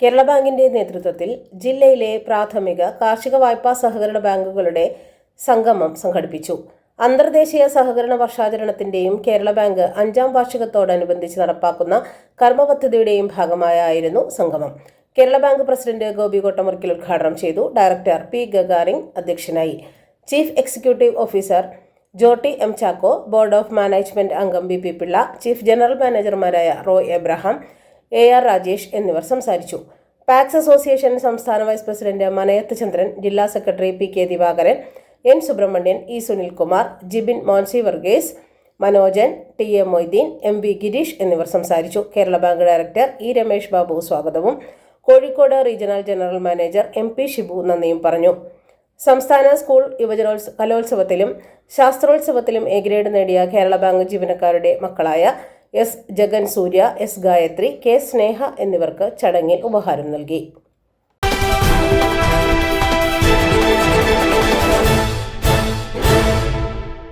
കേരള ബാങ്കിന്റെ നേതൃത്വത്തിൽ ജില്ലയിലെ പ്രാഥമിക കാർഷിക വായ്പാ സഹകരണ ബാങ്കുകളുടെ സംഗമം സംഘടിപ്പിച്ചു. അന്തർദേശീയ സഹകരണ വർഷാചരണത്തിന്റെയും കേരള ബാങ്ക് 5ാം വാർഷികത്തോടനുബന്ധിച്ച് നടപ്പാക്കുന്ന കർമ്മപദ്ധതിയുടെയും ഭാഗമായായിരുന്നു സംഗമം. കേരള ബാങ്ക് പ്രസിഡന്റ് ഗോപി കോട്ടമുറിക്കൽ ഉദ്ഘാടനം ചെയ്തു. ഡയറക്ടർ പി ഗഗാറിൻ അധ്യക്ഷനായി. Chief executive officer Jotty M Chacko, board of management അംഗം B P Pillai, chief general മാനേജർമാരായ റോയ് എബ്രഹാം, AR രാജേഷ് എന്നിവർ സംസാരിച്ചു. പാക്സ് അസോസിയേഷൻ സംസ്ഥാന വൈസ് പ്രസിഡന്റ് മനയത്ത് ചന്ദ്രൻ, ജില്ലാ secretary PK Divakaran, N Subrahmanian, E Sunilkumar, Jibin Monsi Varghese, Manojan, TA Moideen, MV Girish എന്നിവർ സംസാരിച്ചു. Kerala bank director E Ramesh Babu സ്വാഗതവും Kozhikode regional general manager MP Shibu നന്ദിയും പറഞ്ഞു. സംസ്ഥാന സ്കൂൾ കലോത്സവത്തിലും ശാസ്ത്രോത്സവത്തിലും A ഗ്രേഡ് നേടിയ കേരള ബാങ്ക് ജീവനക്കാരുടെ മക്കളായ S ജഗൻ സൂര്യ, S ഗായത്രി, K സ്നേഹ എന്നിവർക്ക് ചടങ്ങിൽ ഉപഹാരം നൽകി.